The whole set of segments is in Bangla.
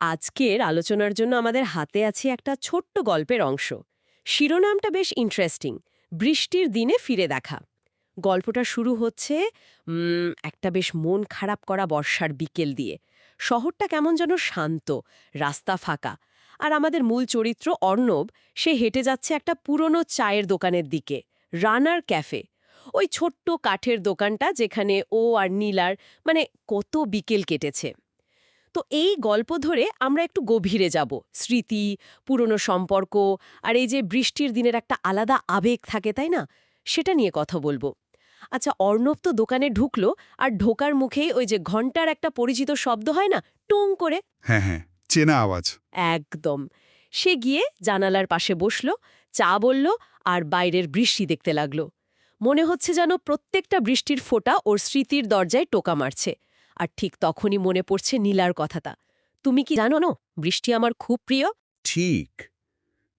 আজকের আলোচনার জন্য আমাদের হাতে আছে একটা ছোট্ট গল্পের অংশ। শিরোনামটা বেশ ইন্টারেস্টিং, বৃষ্টির দিনে ফিরে দেখা। গল্পটা শুরু হচ্ছে একটা বেশ মন খারাপ করা বর্ষার বিকেল দিয়ে। শহরটা কেমন যেন শান্ত, রাস্তা ফাঁকা। আর আমাদের মূল চরিত্র অর্ণব, সে হেঁটে যাচ্ছে একটা পুরনো চায়ের দোকানের দিকে, রানার ক্যাফে। ওই ছোট্ট কাঠের দোকানটা যেখানে ও আর নীলার কত বিকেল কেটেছে। তো এই গল্প ধরে আমরা একটু গভীরে যাব, স্মৃতি, পুরনো সম্পর্ক, আর এই যে বৃষ্টির দিনের একটা আলাদা আবেগ থাকে, তাই না, সেটা নিয়ে কথা বলবো। আচ্ছা, অর্ণব তো দোকানে ঢুকলো, আর ঢোকার মুখেই ওই যে ঘন্টার একটা পরিচিত শব্দ হয় না, টুং করে। হ্যাঁ হ্যাঁ, চেনা আওয়াজ। একদম। সে গিয়ে জানালার পাশে বসলো, চা বলল, আর বাইরের বৃষ্টি দেখতে লাগলো। মনে হচ্ছে যেন প্রত্যেকটা বৃষ্টির ফোঁটা ওর স্মৃতির দরজায় টোকা মারছে। আর ঠিক তখনই মনে পড়ছে নীলার কথাটা। তুমি কি জানো না, বৃষ্টি আমার খুব প্রিয়। ঠিক।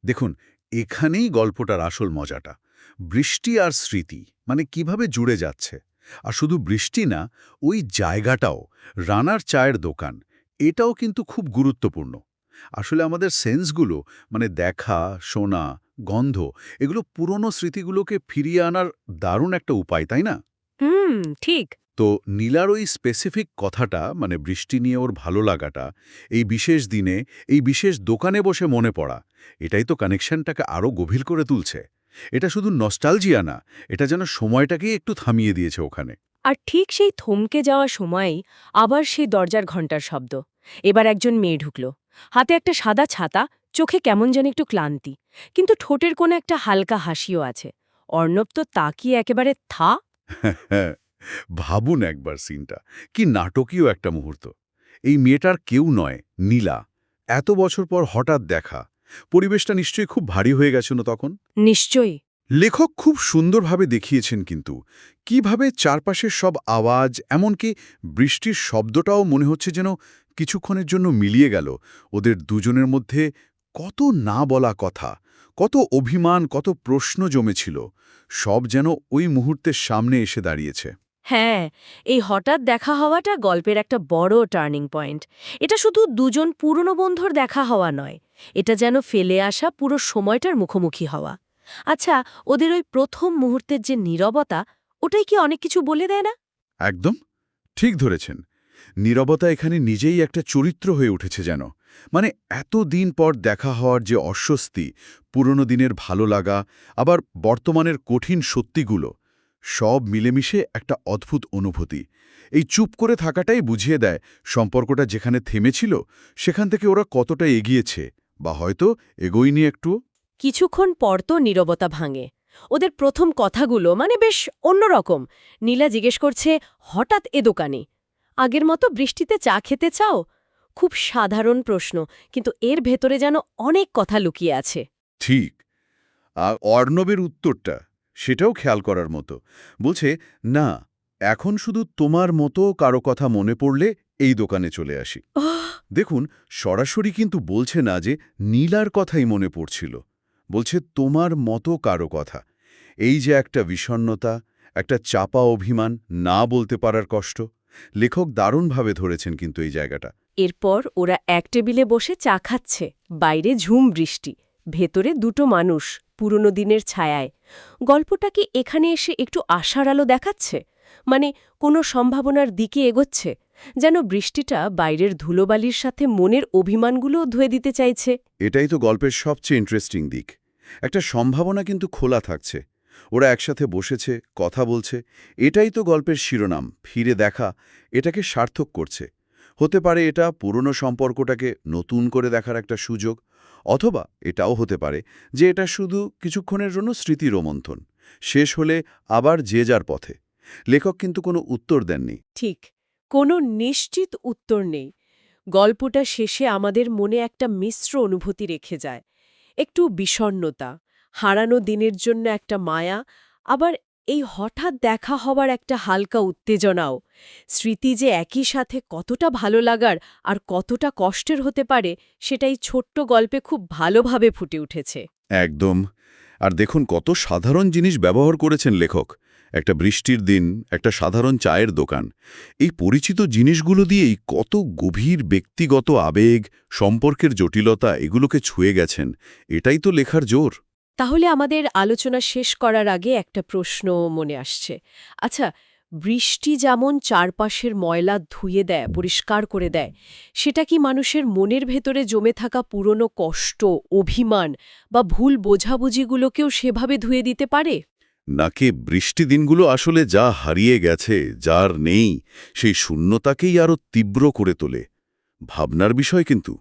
দেখুন, এখানেই গল্পটার আসল মজাটা। বৃষ্টি আর স্মৃতি কিভাবে জুড়ে যাচ্ছে। আর শুধু বৃষ্টি না, ওই জায়গাটাও, রানার চায়ের দোকান, এটাও কিন্তু খুব গুরুত্বপূর্ণ। আসলে আমাদের সেন্সগুলো, দেখা, শোনা, গন্ধ, এগুলো পুরনো স্মৃতিগুলোকে ফিরিয়ে আনার দারুণ একটা উপায়, তাই না? হুম, ঠিক। তো নীলার ওই স্পেসিফিক কথাটা, বৃষ্টি নিয়ে ওর ভালো লাগাটা, এই বিশেষ দিনে, এই বিশেষ দোকানে বসে মনে পড়া, এটাই তো কানেকশনটাকে আরও গভীর করে তুলছে। এটা শুধু নস্টালজিয়া না, এটা যেন সময়টাকেই একটু থামিয়ে দিয়েছে ওখানে। আর ঠিক সেই থমকে যাওয়া সময়েই আবার সেই দরজার ঘণ্টার শব্দ। এবার একজন মেয়ে ঢুকল, হাতে একটা সাদা ছাতা, চোখে কেমন যেন একটু ক্লান্তি, কিন্তু ঠোঁটের কোনো একটা হালকা হাসিও আছে। অর্ণব তো তাকিয়ে একেবারে থা। হ্যাঁ, ভাবুন একবার সিনটা, কি নাটকীয় একটা মুহূর্ত। এই মেয়েটার কেউ নয়, নীলা। এত বছর পর হঠাৎ দেখা। পরিবেশটা নিশ্চয়ই খুব ভারী হয়ে গেছিল তখন। নিশ্চয়ই। লেখক খুব সুন্দরভাবে দেখিয়েছেন কিন্তু কিভাবে চারপাশের সব আওয়াজ, এমনকি বৃষ্টির শব্দটাও মনে হচ্ছে যেন কিছুক্ষণের জন্য মিলিয়ে গেল। ওদের দুজনের মধ্যে কত না বলা কথা, কত অভিমান, কত প্রশ্ন জমেছিল, সব যেন ওই মুহূর্তের সামনে এসে দাঁড়িয়েছে। হ্যাঁ, এই হঠাৎ দেখা হওয়াটা গল্পের একটা বড় টার্নিং পয়েন্ট। এটা শুধু দুজন পুরনো বন্ধুর দেখা হওয়া নয়, এটা যেন ফেলে আসা পুরো সময়টার মুখোমুখি হওয়া। আচ্ছা, ওদের ওই প্রথম মুহূর্তের যে নীরবতা, ওটাই কি অনেক কিছু বলে দেয় না? একদম ঠিক ধরেছেন। নীরবতা এখানে নিজেই একটা চরিত্র হয়ে উঠেছে যেন। এত দিন পর দেখা হওয়ার যে অস্বস্তি, পুরনো দিনের ভালো লাগা, আবার বর্তমানের কঠিন সত্যিগুলো, সব মিলেমিশে একটা অদ্ভুত অনুভূতি। এই চুপ করে থাকাটাই বুঝিয়ে দেয় সম্পর্কটা যেখানে থেমেছিল সেখান থেকে ওরা কতটা এগিয়েছে, বা হয়তো এগোয়নি একটু। কিছুক্ষণ পর তো নীরবতা ভাঙে। ওদের প্রথম কথাগুলো বেশ অন্যরকম। নীলা জিজ্ঞেস করছে, হঠাৎ এ দোকানে? আগের মতো বৃষ্টিতে চা খেতে চাও? খুব সাধারণ প্রশ্ন, কিন্তু এর ভেতরে যেন অনেক কথা লুকিয়ে আছে। ঠিক। আর অর্ণবের উত্তরটা, সেটাও খেয়াল করার মতো। বলছে, না, এখন শুধু তোমার মতো কারো কথা মনে পড়লে এই দোকানে চলে আসি। ওহ! দেখুন, সরাসরি কিন্তু বলছে না যে নীলার কথাই মনে পড়ছিল, বলছে তোমার মতো কারো কথা। এই যে একটা বিষণ্ণতা, একটা চাপা অভিমান, না বলতে পারার কষ্ট, লেখক দারুণভাবে ধরেছেন কিন্তু এই জায়গাটা। এরপর ওরা এক টেবিলে বসে চা খাচ্ছে, বাইরে ঝুম বৃষ্টি, ভেতরে দুটো মানুষ পুরনো দিনের ছায়ায়। গল্পটা কি এখানে এসে একটু আশার আলো দেখাচ্ছে? কোনো সম্ভাবনার দিকে এগোচ্ছে, যেন বৃষ্টিটা বাইরের ধুলোবালির সাথে মনের অভিমানগুলোও ধুয়ে দিতে চাইছে। এটাই তো গল্পের সবচেয়ে ইন্টারেস্টিং দিক। একটা সম্ভাবনা কিন্তু খোলা থাকছে। ওরা একসাথে বসেছে, কথা বলছে। এটাই তো গল্পের শিরোনাম, ফিরে দেখা। এটাকে সার্থক করছে। হতে পারে এটা পুরনো সম্পর্কটাকে নতুন করে দেখার একটা সুযোগ, অথবা এটাও হতে পারে যে এটা শুধু কিছুক্ষণের জন্য স্মৃতি রোমন্থন। শেষ হলে আবার যে যার পথে। লেখক কিন্তু কোনো উত্তর দেননি। ঠিক, কোনো নিশ্চিত উত্তর নেই। গল্পটা শেষে আমাদের মনে একটা মিশ্র অনুভূতি রেখে যায়। একটু বিষণ্ণতা, হারানো দিনের জন্য একটা মায়া, আবার এই হঠাৎ দেখা হবার একটা হালকা উত্তেজনাও। স্মৃতি যে একই সাথে কতটা ভালো লাগার আর কতটা কষ্টের হতে পারে, সেটাই ছোট্ট গল্পে খুব ভালোভাবে ফুটে উঠেছে। একদম। আর দেখুন কত সাধারণ জিনিস ব্যবহার করেছেন লেখক। একটা বৃষ্টির দিন, একটা সাধারণ চায়ের দোকান, এই পরিচিত জিনিসগুলো দিয়েই কত গভীর ব্যক্তিগত আবেগ, সম্পর্কের জটিলতা এগুলোকে ছুঁয়ে গেছেন। এটাই তো লেখার জোর। তাহলে আমাদের আলোচনা শেষ করার আগে একটা প্রশ্ন মনে আসছে। আচ্ছা, বৃষ্টি যেমন চারপাশের ময়লা ধুয়ে দেয়, পরিষ্কার করে দেয়, সেটা কি মানুষের মনের ভেতরে জমে থাকা পুরনো কষ্ট, অভিমান বা ভুল বোঝাবুঝিগুলোকেও সেভাবে ধুয়ে দিতে পারে? নাকি বৃষ্টি দিনগুলো আসলে যা হারিয়ে গেছে, যার নেই, সেই শূন্যতাকেই আরও তীব্র করে তোলে? ভাবনার বিষয় কিন্তু।